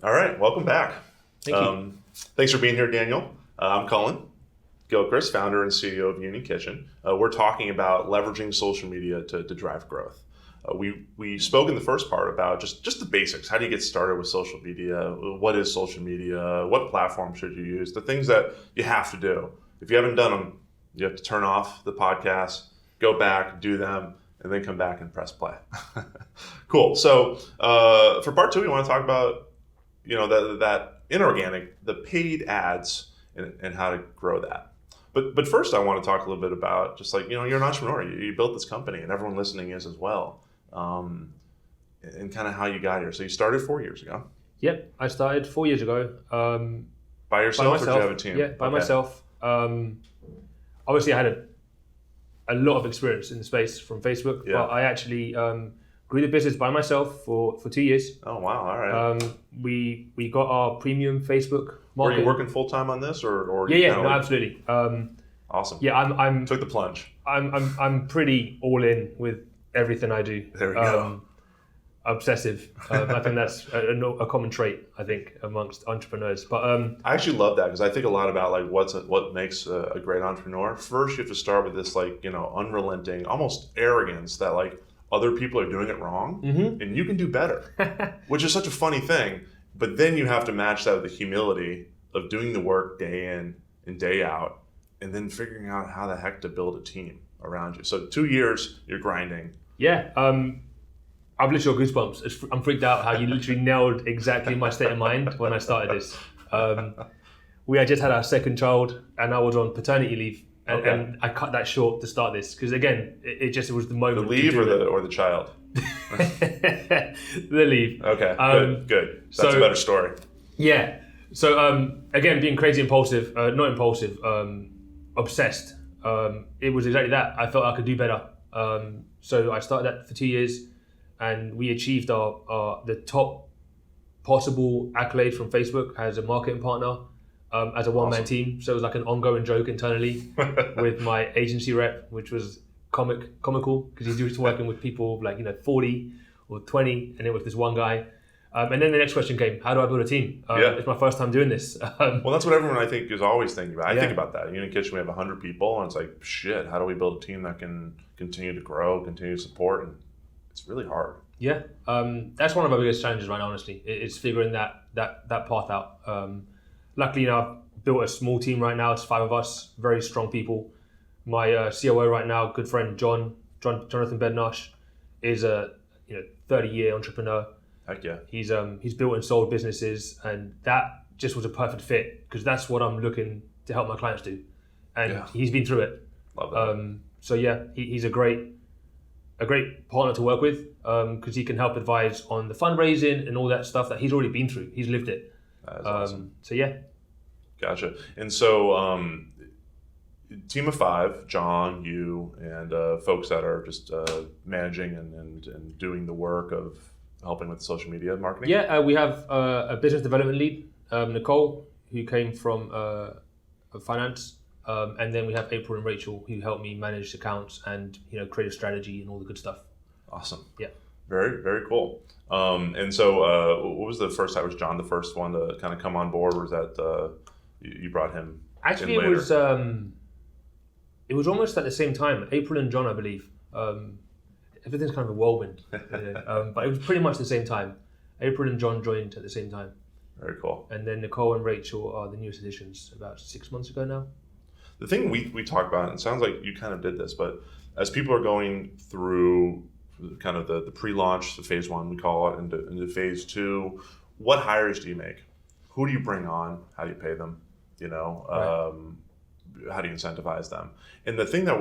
All right, welcome back. Thank you. Thanks for being here, Daniel. I'm Cullen Gilchrist, founder and CEO of Union Kitchen. We're talking about leveraging social media to drive growth. We spoke in the first part about just the basics. How do you get started with social media? What is social media? What platform should you use? The things that you have to do. If you haven't done them, you have to turn off the podcast, go back, do them, and then come back and press play. Cool. So for part two, we want to talk about that inorganic, the paid ads, and how to grow that. But first, I want to talk a little bit about just like, you're an entrepreneur. You built this company, and everyone listening is as well. And kind of how you got here. So you started 4 years ago. Yep, I started 4 years ago. By yourself, or did you have a team? Yeah, by myself. Obviously, I had a lot of experience in the space from Facebook, but I actually grew the business by myself for 2 years. Oh, wow. All right. We got our premium Facebook market. Were you working full time on this, or Yeah, no, absolutely. Awesome. Yeah, I'm took the plunge. I'm pretty all in with everything I do. There we go. Obsessive. I think that's a common trait, I think, amongst entrepreneurs. But I actually love that, because I think a lot about like what makes a great entrepreneur. First, you have to start with this unrelenting, almost arrogance that other people are doing it wrong, and you can do better, which is such a funny thing. But then you have to match that with the humility of doing the work day in and day out, and then figuring out how the heck to build a team around you. So 2 years, you're grinding. Yeah. I've literally got goosebumps. I'm freaked out how you literally nailed exactly my state of mind when I started this. We had just had our second child, and I was on paternity leave, and I cut that short to start this because, again, it was the moment. The leave or the child? The leave. Okay, good. That's a better story. Yeah. So again, being crazy impulsive, not impulsive, obsessed. It was exactly that. I felt I could do better. So I started that for 2 years. And we achieved the top possible accolade from Facebook as a marketing partner, as a one-man team. So it was like an ongoing joke internally with my agency rep, which was comical because he's used to working with people 40 or 20, and it was this one guy. And then the next question came: how do I build a team? It's my first time doing this. Well, that's what everyone I think is always thinking about. I think about that. In Union Kitchen, we have 100 people, and it's like, shit, how do we build a team that can continue to grow, continue to support? And it's really hard. Yeah, that's one of our biggest challenges right now, honestly. It's figuring that path out. Luckily, I've built a small team right now. It's 5 of us, very strong people. My COO right now, good friend Jonathan Bednash, is a 30-year entrepreneur. Heck yeah. He's built and sold businesses, and that just was a perfect fit because that's what I'm looking to help my clients do, and he's been through it. Love that. So yeah, he's a great partner to work with because he can help advise on the fundraising and all that stuff that he's already been through. He's lived it. That is awesome. So yeah. Gotcha. And so team of 5, John, you, and folks that are just managing and doing the work of helping with social media marketing? Yeah, we have a business development lead, Nicole, who came from finance. And then we have April and Rachel, who help me manage accounts and create a strategy and all the good stuff. Awesome. Yeah. Very, very cool. And so, what was the first time? Was John the first one to kind of come on board, or was that you brought him? Actually, in later? It was almost at the same time. April and John, I believe. Everything's kind of a whirlwind, but it was pretty much the same time. April and John joined at the same time. Very cool. And then Nicole and Rachel are the newest additions, about 6 months ago now. The thing we talk about, and it sounds like you kind of did this, but as people are going through kind of the pre-launch, the phase 1 we call it, into phase 2, what hires do you make? Who do you bring on? How do you pay them? Right. How do you incentivize them? And the thing that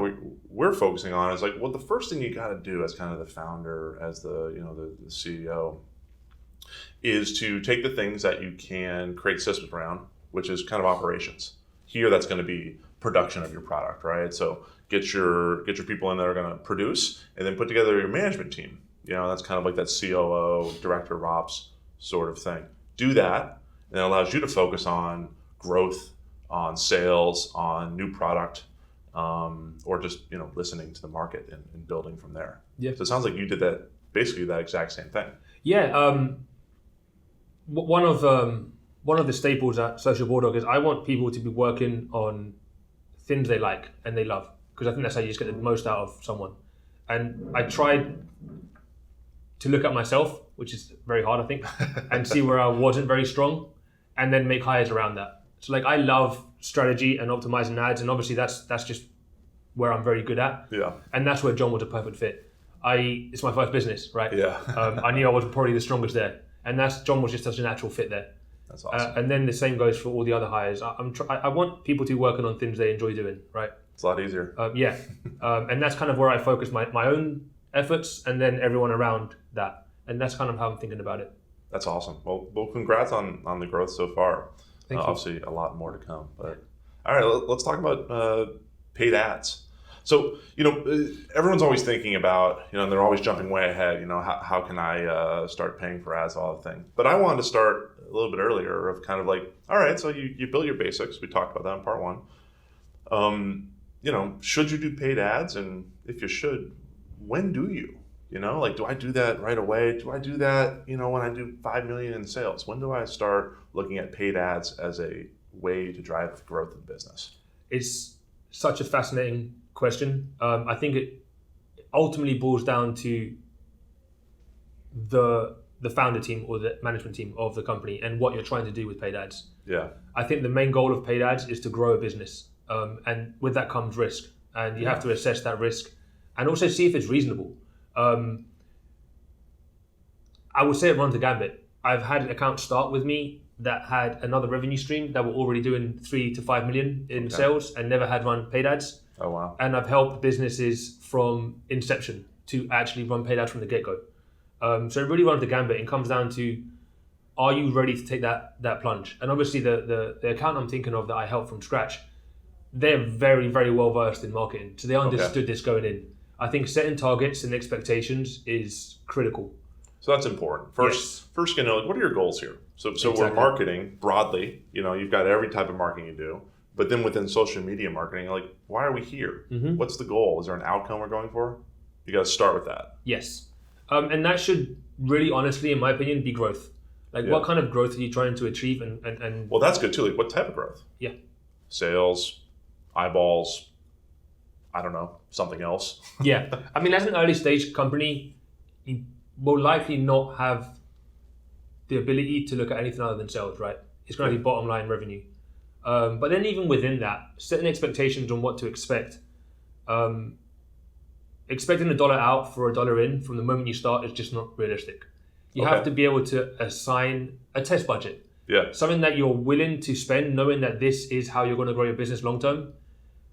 we're focusing on is the first thing you got to do as kind of the founder, as the CEO, is to take the things that you can create systems around, which is kind of operations. Here, that's going to be production of your product, right? So get your people in that are going to produce, and then put together your management team. That's kind of like that COO, director of ops sort of thing. Do that, and it allows you to focus on growth, on sales, on new product, or just listening to the market and building from there. Yeah. So it sounds like you did that, basically that exact same thing. Yeah. one of the staples at Social Bulldog is I want people to be working on things they like and they love, because I think that's how you just get the most out of someone. And I tried to look at myself, which is very hard, I think, and see where I wasn't very strong, and then make hires around that. So like I love strategy and optimizing ads, and obviously that's just where I'm very good at. Yeah. And that's where John was a perfect fit. It's my first business, right? Yeah. I knew I was probably the strongest there, and John was just such a natural fit there. That's awesome. And then the same goes for all the other hires. I want people to be working on things they enjoy doing, right? It's a lot easier. Yeah. And that's kind of where I focus my own efforts, and then everyone around that. And that's kind of how I'm thinking about it. That's awesome. Well, congrats on the growth so far. Thank you. Obviously, a lot more to come. But all right, let's talk about paid ads. So, everyone's always thinking about, they're always jumping way ahead. How can I start paying for ads, all the things. But I wanted to start a little bit earlier of kind of like, all right, so you build your basics. We talked about that in part one. Should you do paid ads? And if you should, when do you? Do I do that right away? Do I do that, when I do 5 million in sales? When do I start looking at paid ads as a way to drive growth in business? It's such a fascinating question. I think it ultimately boils down to the founder team or the management team of the company and what you're trying to do with paid ads. Yeah. I think the main goal of paid ads is to grow a business. And with that comes risk. And you have to assess that risk and also see if it's reasonable. I would say it runs the gambit. I've had accounts start with me that had another revenue stream that were already doing 3 to 5 million in sales and never had run paid ads. Oh, wow. And I've helped businesses from inception to actually run paid ads from the get-go. So it really runs the gambit and comes down to, are you ready to take that plunge? And obviously the account I'm thinking of that I helped from scratch, they're very, very well versed in marketing. So they understood this going in. I think setting targets and expectations is critical. So that's important. First, what are your goals here? So Exactly. We're marketing broadly. You've got every type of marketing you do. But then within social media marketing, why are we here? Mm-hmm. What's the goal? Is there an outcome we're going for? You got to start with that. Yes. And that should really, honestly, in my opinion, be growth. What kind of growth are you trying to achieve? And Well, that's good too. What type of growth? Yeah. Sales, eyeballs, I don't know, something else. Yeah. I mean, as an early stage company, you will likely not have the ability to look at anything other than sales, right? It's going to be bottom line revenue. But then even within that, setting expectations on what to expect. Expecting $1 out for $1 in from the moment you start is just not realistic. You have to be able to assign a test budget. Yeah. Something that you're willing to spend, knowing that this is how you're going to grow your business long term,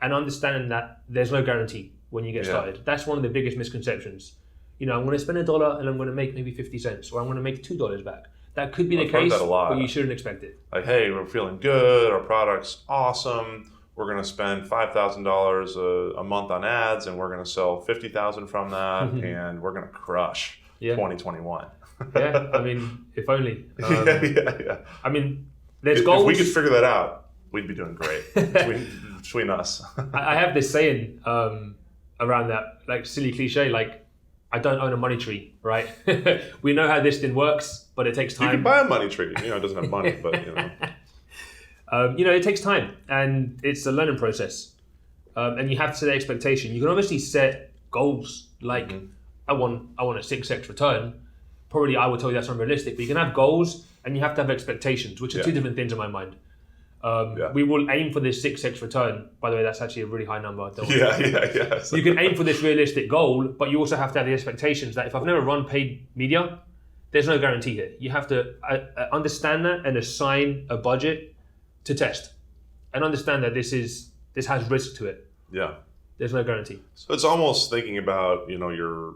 and understanding that there's no guarantee when you get started. That's one of the biggest misconceptions. I'm going to spend $1 and I'm going to make maybe 50 cents, or I'm going to make $2 back. That could be the case, but you shouldn't expect it. Hey, we're feeling good. Our product's awesome. We're going to spend $5,000 a month on ads, and we're going to sell $50,000 from that, and we're going to crush 2021. Yeah, I mean, if only. Yeah. I mean, there's goals. If we could figure that out, we'd be doing great between us. I have this saying around that, silly cliche, I don't own a money tree, right? We know how this thing works, but it takes time. You can buy a money tree. It doesn't have money, but it takes time, and it's a learning process. And you have to set an expectation. You can obviously set goals I want a 6x return. Probably I would tell you that's unrealistic, but you can have goals and you have to have expectations, which are two different things in my mind. We will aim for this 6x return. By the way, that's actually a really high number. Yeah. You can aim for this realistic goal, but you also have to have the expectations that if I've never run paid media, there's no guarantee here. You have to understand that and assign a budget to test, and understand that this has risk to it. Yeah. There's no guarantee. So it's almost thinking about your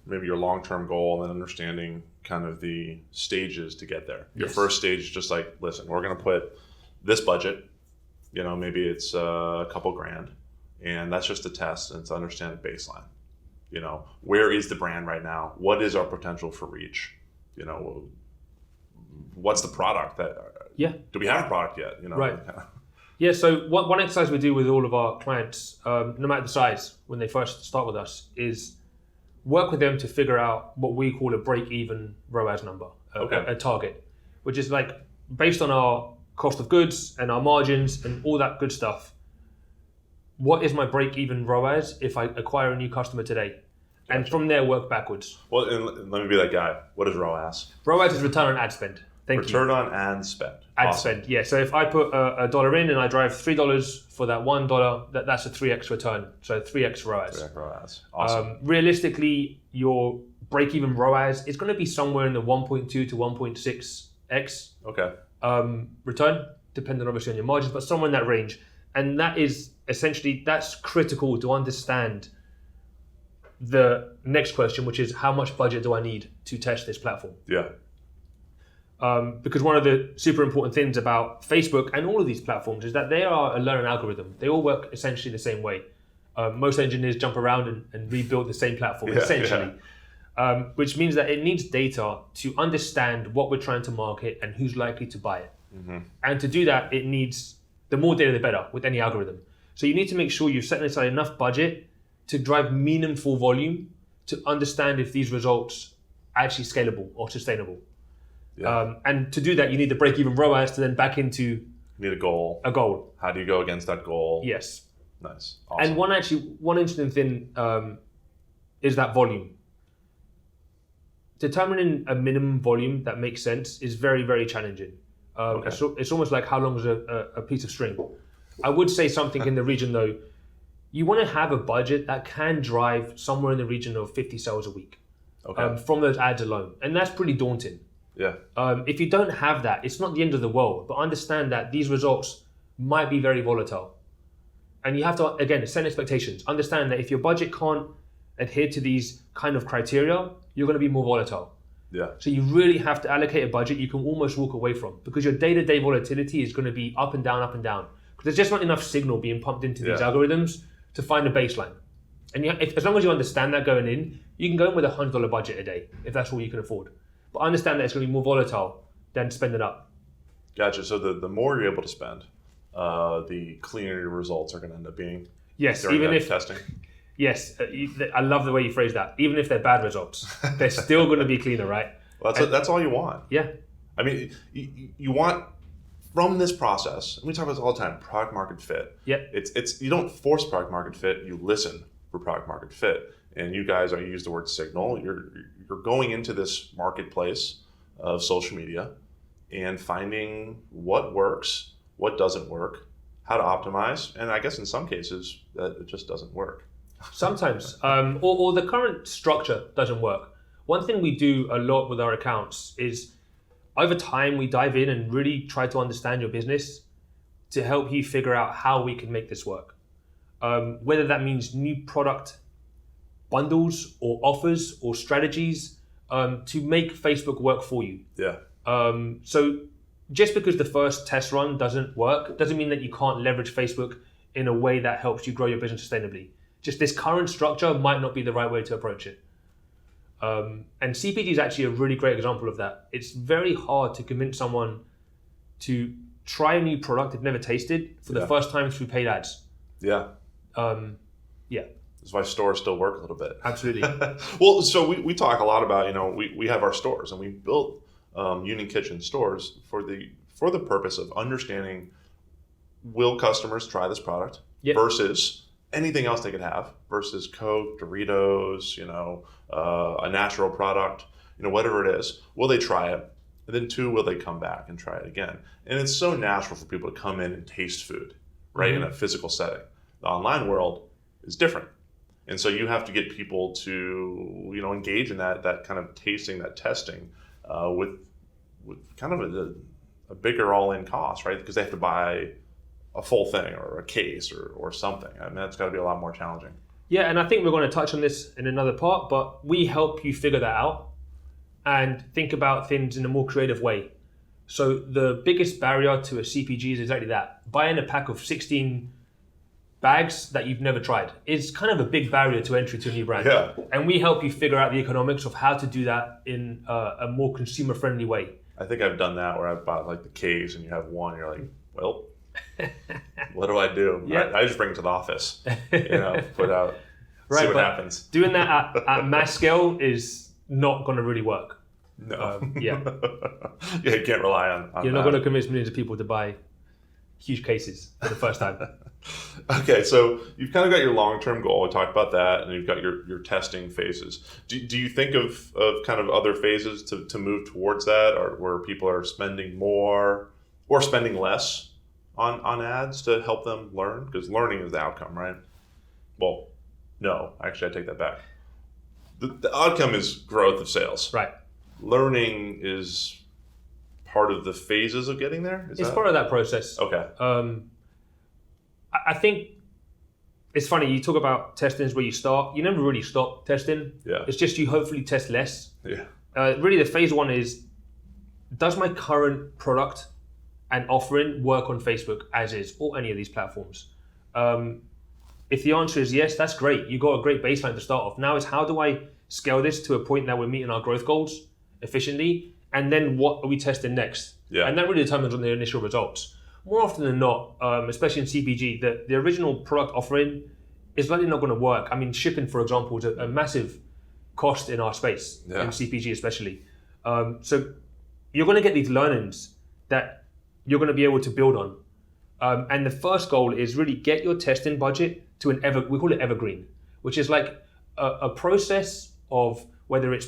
maybe your long-term goal, and then understanding kind of the stages to get there. Your first stage is just listen, we're going to put this budget, maybe it's a couple grand, and that's just a test, and it's to understand the baseline. Where is the brand right now? What is our potential for reach? What's the product do we have a product yet? Right. Yeah, so one exercise we do with all of our clients, no matter the size, when they first start with us, is work with them to figure out what we call a break-even ROAS number, a target. which is like based on our cost of goods and our margins and all that good stuff. What is my break-even ROAS if I acquire a new customer today? And from there, work backwards. Well, and let me be that guy. What is ROAS? ROAS is return on ad spend. Return on ad spend. Ad spend, yeah. So if I put a dollar in and I drive $3 for that $1, that's a 3x return. So 3x ROAS. 3x ROAS. Awesome. Realistically, your break-even ROAS is going to be somewhere in the 1.2 to 1.6x return, depending obviously on your margins, but somewhere in that range. And that is essentially, that's critical to understand the next question, which is how much budget do I need to test this platform? Yeah. Because one of the super important things about Facebook and all of these platforms is that they are a learning algorithm. They all work essentially the same way. Most engineers jump around and rebuild the same platform, essentially. Yeah. Which means that it needs data to understand what we're trying to market and who's likely to buy it. Mm-hmm. And to do that, it needs, the more data, the better with any algorithm. So you need to make sure you've set aside enough budget to drive meaningful volume to understand if these results are actually scalable or sustainable. Yeah. And to do that, you need the break-even ROAS to then back into... You need a goal. A goal. How do you go against that goal? Yes. Nice. Awesome. And one interesting thing is that volume. Determining a minimum volume that makes sense is very, very challenging. It's almost like how long is a piece of string. I would say something in the region though, you want to have a budget that can drive somewhere in the region of 50 sales a week from those ads alone. And that's pretty daunting. Yeah. If you don't have that, it's not the end of the world, but understand that these results might be very volatile. And you have to, again, set expectations. Understand that if your budget can't adhere to these kind of criteria, you're going to be more volatile. Yeah. So you really have to allocate a budget you can almost walk away from, because your day-to-day volatility is going to be up and down, up and down. Because there's just not enough signal being pumped into these algorithms to find a baseline. And as long as you understand that going in, you can go in with $100 budget a day, if that's all you can afford. But understand that it's going to be more volatile than spend it up. Gotcha. So the more you're able to spend, the cleaner your results are going to end up being. Yes, even if testing. Yes, I love the way you phrase that. Even if they're bad results, they're still going to be cleaner, right? Well, that's all you want. Yeah. I mean, you want from this process, and we talk about this all the time, product market fit. Yeah. It's you don't force product market fit, you listen for product market fit. And you guys, I use the word signal, you're going into this marketplace of social media and finding what works, what doesn't work, how to optimize, and I guess in some cases that it just doesn't work. Sometimes, or the current structure doesn't work. One thing we do a lot with our accounts is over time we dive in and really try to understand your business to help you figure out how we can make this work. Whether that means new product bundles or offers or strategies to make Facebook work for you. Yeah. So just because the first test run doesn't work doesn't mean that you can't leverage Facebook in a way that helps you grow your business sustainably. Just this current structure might not be the right way to approach it. And CPG is actually a really great example of that. It's very hard to convince someone to try a new product they've never tasted for the first time through paid ads. Yeah. Yeah. That's why stores still work a little bit. Absolutely. Well, so we talk a lot about, we have our stores, and we built Union Kitchen stores for the purpose of understanding, will customers try this product versus anything else they could have, versus Coke, Doritos, a natural product, whatever it is. Will they try it? And then 2, will they come back and try it again? And it's so natural for people to come in and taste food, right, in a physical setting. The online world is different. And so you have to get people to, engage in that kind of tasting, that testing with kind of a bigger all-in cost, right? Because they have to buy a full thing or a case or something. I mean, that's got to be a lot more challenging. Yeah, and I think we're going to touch on this in another part, but we help you figure that out and think about things in a more creative way. So the biggest barrier to a CPG is exactly that. Buying a pack of 16 bags that you've never tried is kind of a big barrier to entry to a new brand. Yeah. And we help you figure out the economics of how to do that in a more consumer-friendly way. I think I've done that where I've bought like the case and you have one, you're like, well, what do I do? Yeah. I just bring it to the office, put out, right, see what happens. Doing that at mass scale is not going to really work. No. Yeah. Yeah, you can't rely on You're that. not going to convince millions of people to buy huge cases for the first time. Okay, so you've kind of got your long-term goal. We talked about that, and you've got your testing phases. Do you think of kind of other phases to move towards that, or where people are spending more or spending less on ads to help them learn? Because learning is the outcome, right? Well, no, actually, I take that back. The outcome is growth of sales. Right. Learning is part of the phases of getting there? It's part of that process. Okay. I think it's funny, you talk about testing is where you start. You never really stop testing. Yeah. It's just you hopefully test less. Yeah. Really, the phase one is, does my current product and offering work on Facebook as is, or any of these platforms? If the answer is yes, that's great. You got a great baseline to start off. Now it's how do I scale this to a point that we're meeting our growth goals efficiently, and then what are we testing next? Yeah. And that really determines on the initial results. More often than not, especially in CPG, the original product offering is likely not going to work. I mean, shipping, for example, is a massive cost in our space, in CPG especially. So you're going to get these learnings that you're going to be able to build on. And the first goal is really get your testing budget to we call it Evergreen, which is like a process of whether it's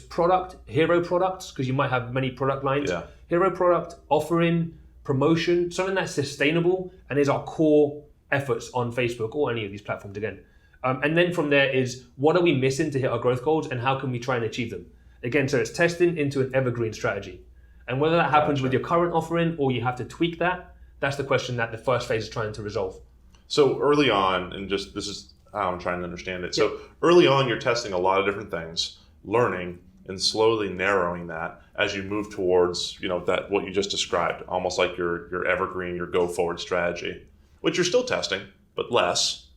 hero products, because you might have many product lines, hero product, offering, promotion, something that's sustainable and is our core efforts on Facebook or any of these platforms again. And then from there is, what are we missing to hit our growth goals and how can we try and achieve them? Again, so it's testing into an evergreen strategy. And whether that happens with your current offering or you have to tweak that, that's the question that the first phase is trying to resolve. So early on, and just this is how I'm trying to understand it. So early on, you're testing a lot of different things, learning, and slowly narrowing that as you move towards, that what you just described, almost like your evergreen, your go forward strategy, which you're still testing, but less.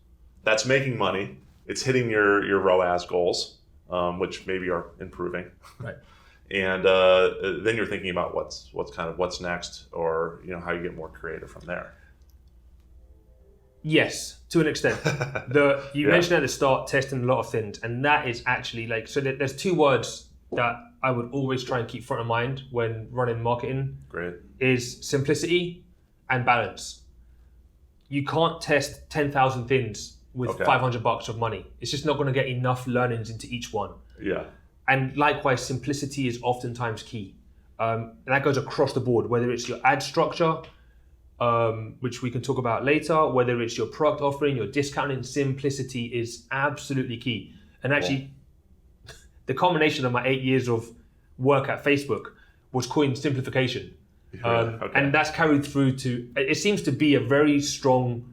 That's making money. It's hitting your ROAS goals, which maybe are improving. Right. And then you're thinking about what's next, or how you get more creative from there. Yes, to an extent. You mentioned at the start testing a lot of things, and that is actually there's two words that I would always try and keep front of mind when running marketing. Great. Is simplicity and balance. You can't test 10,000 things with $500 of money. It's just not going to get enough learnings into each one. Yeah. And likewise, simplicity is oftentimes key. And that goes across the board, whether it's your ad structure, which we can talk about later, whether it's your product offering, your discounting, simplicity is absolutely key. And actually, the culmination of my 8 years of work at Facebook was coined simplification. And that's carried through to, it seems to be a very strong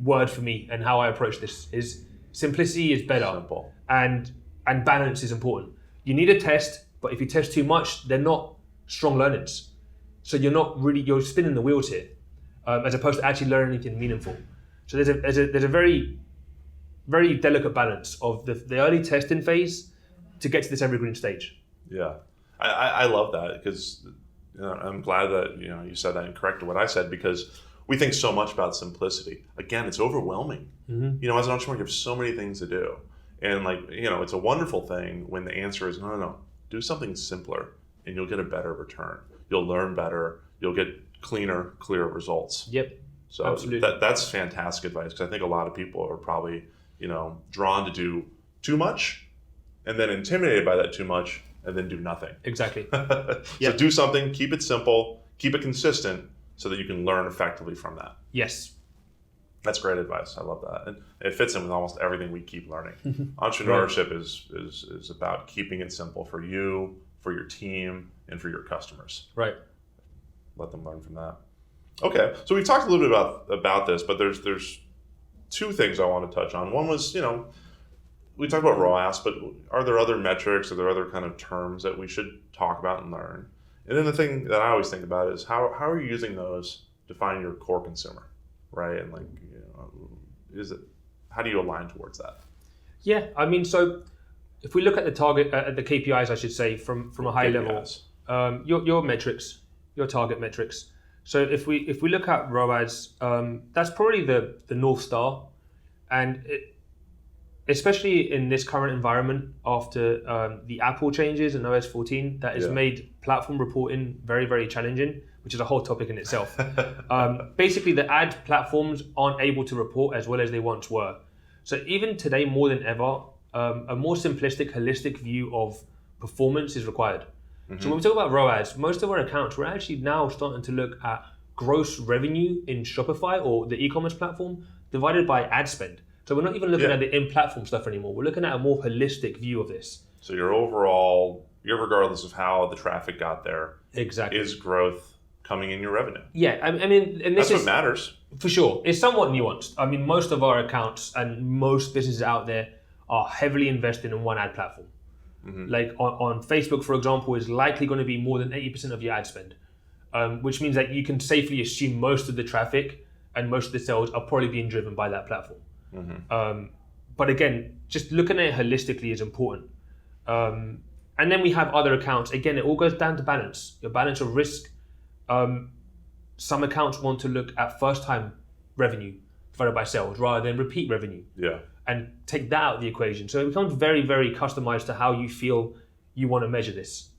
word for me, and how I approach this is simplicity is better. Simple. And balance is important. You need a test, but if you test too much, they're not strong learnings. So you're spinning the wheels here, as opposed to actually learning anything meaningful. So there's a very, very delicate balance of the early testing phase to get to this evergreen stage. Yeah, I love that, because I'm glad that you said that and corrected what I said, because we think so much about simplicity. Again, it's overwhelming. Mm-hmm. As an entrepreneur, you have so many things to do. And it's a wonderful thing when the answer is no, do something simpler and you'll get a better return. You'll learn better. You'll get cleaner, clearer results. Yep. So absolutely. That's fantastic advice, because I think a lot of people are probably, drawn to do too much and then intimidated by that too much and then do nothing. Exactly. So do something, keep it simple, keep it consistent so that you can learn effectively from that. Yes. That's great advice. I love that. And it fits in with almost everything we keep learning. Entrepreneurship is about keeping it simple for you, for your team, and for your customers. Right. Let them learn from that. Okay. So we've talked a little bit about this, but there's two things I want to touch on. One was, we talked about ROAS, but are there other metrics? Are there other kind of terms that we should talk about and learn? And then the thing that I always think about is how are you using those to find your core consumer, right? And how do you align towards that? Yeah, I mean, so if we look at the target, the KPIs, I should say, from a high KPIs. level, your metrics, your target metrics. So if we look at ROAS, that's probably the North Star, and especially in this current environment after the Apple changes in OS 14, that has made platform reporting very, very challenging, which is a whole topic in itself. Basically, the ad platforms aren't able to report as well as they once were. So even today, more than ever, a more simplistic, holistic view of performance is required. So when we talk about ROAS, most of our accounts, we're actually now starting to look at gross revenue in Shopify or the e-commerce platform divided by ad spend. So we're not even looking at the in-platform stuff anymore. We're looking at a more holistic view of this. So your overall, regardless of how the traffic got there, exactly, is growth coming in your revenue. Yeah, I mean, and this that's what matters. For sure. It's somewhat nuanced. I mean, most of our accounts and most businesses out there are heavily invested in one ad platform. Like on Facebook, for example, is likely going to be more than 80% of your ad spend, which means that you can safely assume most of the traffic and most of the sales are probably being driven by that platform. But again, just looking at it holistically is important. And then we have other accounts. Again, it all goes down to balance, your balance of risk. Some accounts want to look at first-time revenue divided by sales rather than repeat revenue. Yeah. And take that out of the equation. So it becomes very, very customized to how you feel you want to measure this.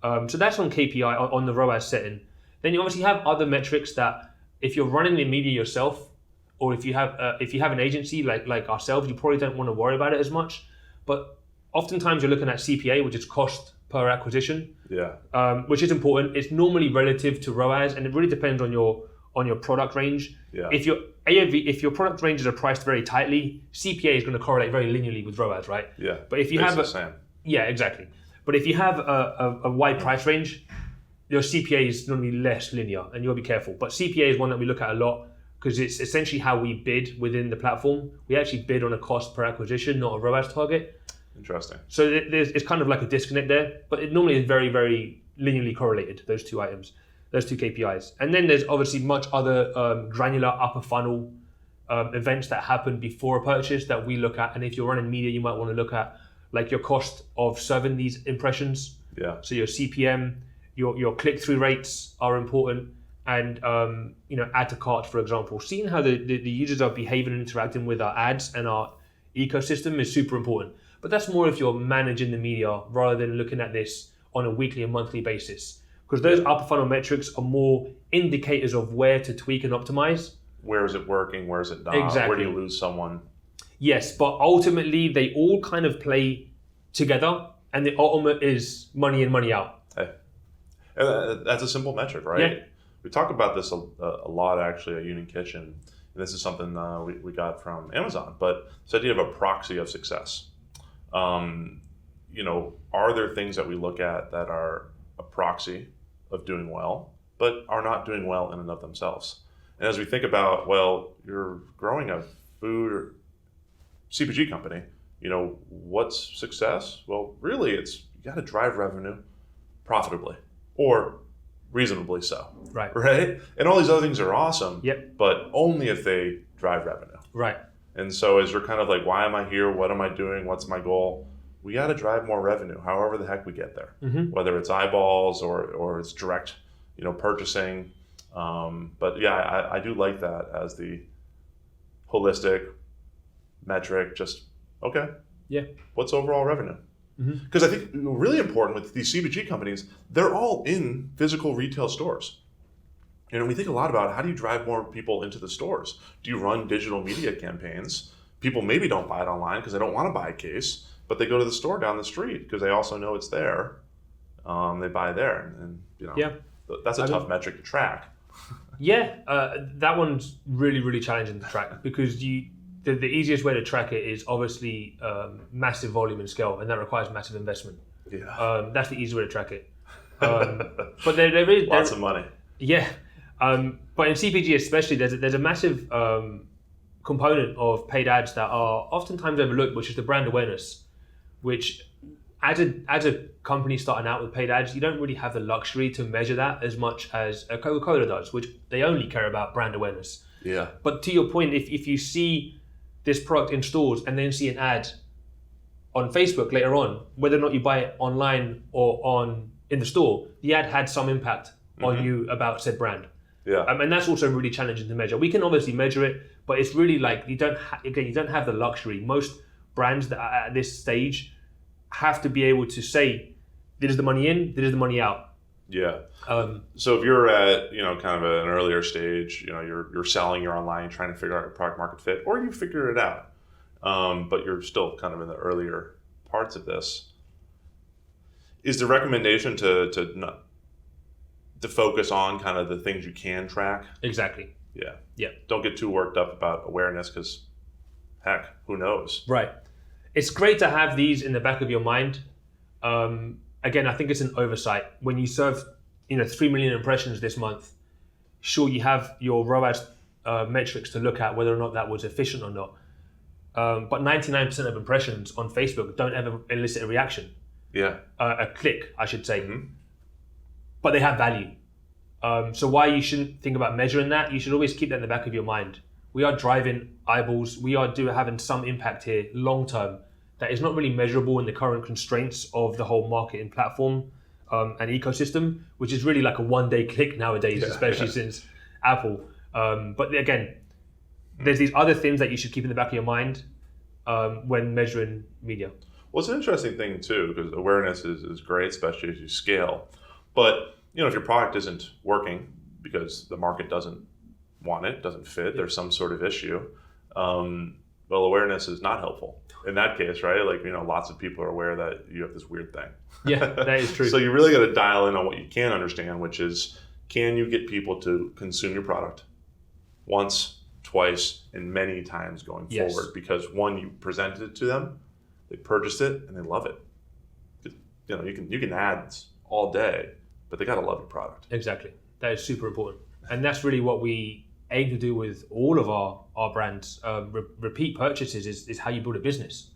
So that's on KPI, on the ROAS setting. Then you obviously have other metrics that if you're running the media yourself, or if you have an agency like ourselves, you probably don't want to worry about it as much. But oftentimes you're looking at CPA, which is cost per acquisition. Yeah. Which is important. It's normally relative to ROAS, and it really depends on your product range. Yeah. If your AOV, if your product ranges are priced very tightly, CPA is going to correlate very linearly with ROAS, right? Yeah. But if you have the same. Yeah, exactly. But if you have a wide price range, your CPA is normally less linear, and you'll be careful. But CPA is one that we look at a lot because it's essentially how we bid within the platform. We actually bid on a cost per acquisition, not a ROAS target. Interesting. So it's kind of like a disconnect there, but it normally is very, very linearly correlated, those two items, those two KPIs. And then there's obviously much other granular upper funnel events that happen before a purchase that we look at. And if you're running media, you might want to look at like your cost of serving these impressions. Yeah. So your CPM, your click-through rates are important. And add to cart, for example. Seeing how the users are behaving and interacting with our ads and our ecosystem is super important. But that's more if you're managing the media rather than looking at this on a weekly and monthly basis. Because those upper funnel metrics are more indicators of where to tweak and optimize. Where is it working? Where is it not? Exactly. Where do you lose someone? Yes, but ultimately they all kind of play together, and the ultimate is money in, money out. Hey, that's a simple metric, right? Yeah. We talk about this a lot actually at Union Kitchen, and this is something we got from Amazon. But this idea of a proxy of success. Are there things that we look at that are a proxy of doing well, but are not doing well in and of themselves? And as we think about, well, you're growing a food or CPG company, what's success? Well, really, it's you got to drive revenue profitably or reasonably so. Right? And all these other things are awesome, but only if they drive revenue. Right. And so as you're kind of like, why am I here? What am I doing? What's my goal? We got to drive more revenue, however the heck we get there, whether it's eyeballs or it's direct, purchasing. But yeah, I do like that as the holistic metric. Just okay. Yeah. What's overall revenue? Because I think really important with these CPG companies, they're all in physical retail stores. We think a lot about how do you drive more people into the stores? Do you run digital media campaigns? People maybe don't buy it online because they don't want to buy a case, but they go to the store down the street because they also know it's there. They buy there, and that's a tough metric to track. That one's really, really challenging to track because the easiest way to track it is obviously massive volume and scale, and that requires massive investment. Yeah, that's the easy way to track it. But there is lots of money. Yeah. But in CPG especially, there's a massive component of paid ads that are oftentimes overlooked, which is the brand awareness, which as a company starting out with paid ads, you don't really have the luxury to measure that as much as a Coca-Cola does, which they only care about brand awareness. Yeah. But to your point, if you see this product in stores and then see an ad on Facebook later on, whether or not you buy it online or in the store, the ad had some impact on you about said brand. Yeah. And that's also really challenging to measure. We can obviously measure it, but it's really like you don't have the luxury. Most brands that are at this stage have to be able to say, this is the money in, this is the money out. Yeah. So if you're at, kind of an earlier stage, you're selling, you're online, trying to figure out your product market fit, or you figure it out, but you're still kind of in the earlier parts of this. Is the recommendation to focus on kind of the things you can track? Exactly. Yeah. Yeah. Don't get too worked up about awareness because, heck, who knows? Right. It's great to have these in the back of your mind. Again, I think it's an oversight. When you serve, 3 million impressions this month, sure, you have your ROAS metrics to look at whether or not that was efficient or not. But 99% of impressions on Facebook don't ever elicit a reaction. Yeah. A click, I should say. Mm-hmm. But they have value. So why you shouldn't think about measuring that, you should always keep that in the back of your mind. We are driving eyeballs. We are having some impact here long term that is not really measurable in the current constraints of the whole marketing platform and ecosystem, which is really like a one-day click nowadays, especially since Apple. But again, there's these other things that you should keep in the back of your mind when measuring media. Well, it's an interesting thing too, because awareness is great, especially as you scale. But if your product isn't working because the market doesn't want it, doesn't fit, there's some sort of issue, well, awareness is not helpful in that case, right? Like, lots of people are aware that you have this weird thing. Yeah, that is true. So you really got to dial in on what you can understand, which is, can you get people to consume your product once, twice, and many times going forward? Because one, you presented it to them, they purchased it, and they love it. You can ads all day, but they got to love your product. Exactly. That is super important. And that's really what we aim to do with all of our brands. Repeat purchases is how you build a business.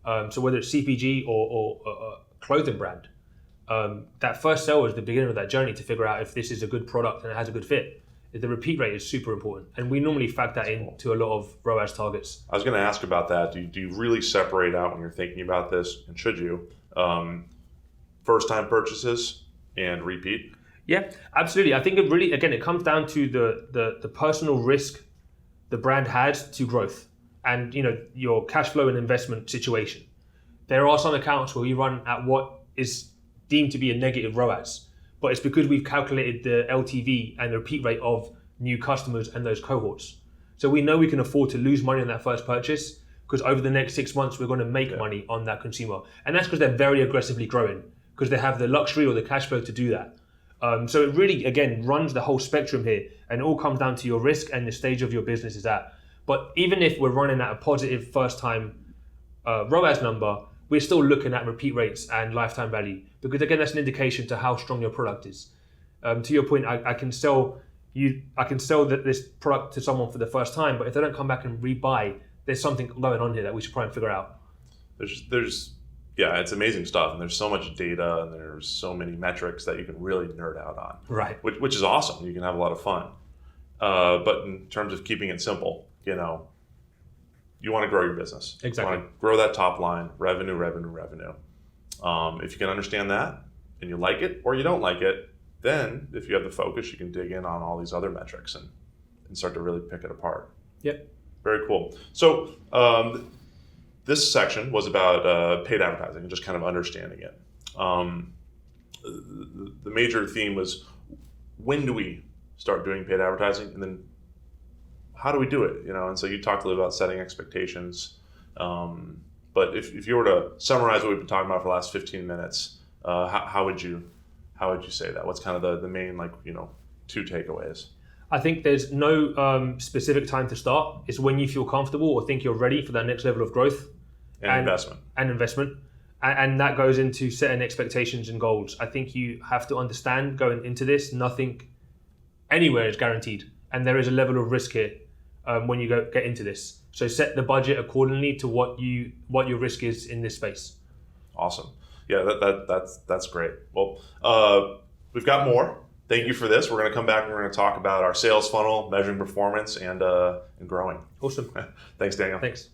So whether it's CPG or a clothing brand, that first sale is the beginning of that journey to figure out if this is a good product and it has a good fit. The repeat rate is super important. And we normally factor that into a lot of ROAS targets. I was going to ask about that. Do you really separate out when you're thinking about this, and should you, first-time purchases and repeat? Yeah, absolutely. I think it comes down to the personal risk the brand has to growth and your cash flow and investment situation. There are some accounts where we run at what is deemed to be a negative ROAS, but it's because we've calculated the LTV and the repeat rate of new customers and those cohorts. So we know we can afford to lose money on that first purchase because over the next 6 months we're going to make money on that consumer, and that's because they're very aggressively growing because they have the luxury or the cash flow to do that. So it really, again, runs the whole spectrum here, and it all comes down to your risk and the stage of your business is at. But even if we're running at a positive first-time ROAS number, we're still looking at repeat rates and lifetime value because, again, that's an indication to how strong your product is. To your point, I can sell this product to someone for the first time, but if they don't come back and rebuy, there's something going on here that we should try and figure out. Yeah, it's amazing stuff, and there's so much data, and there's so many metrics that you can really nerd out on. Right. Which is awesome. You can have a lot of fun. But in terms of keeping it simple, you want to grow your business. Exactly. You want to grow that top line, revenue. If you can understand that, and you like it, or you don't like it, then if you have the focus, you can dig in on all these other metrics and start to really pick it apart. Yep. Very cool. So, this section was about paid advertising and just kind of understanding it. The major theme was, when do we start doing paid advertising, and then how do we do it? And so you talked a little about setting expectations. But if you were to summarize what we've been talking about for the last 15 minutes, how would you say that? What's kind of the main 2 takeaways? I think there's no specific time to start. It's when you feel comfortable or think you're ready for that next level of growth. And investment. And that goes into setting expectations and goals. I think you have to understand going into this, nothing anywhere is guaranteed. And there is a level of risk here when you get into this. So set the budget accordingly to what your risk is in this space. Awesome. Yeah, that's great. Well, we've got more. Thank you for this. We're going to come back and we're going to talk about our sales funnel, measuring performance, and growing. Awesome. Thanks, Daniel. Thanks.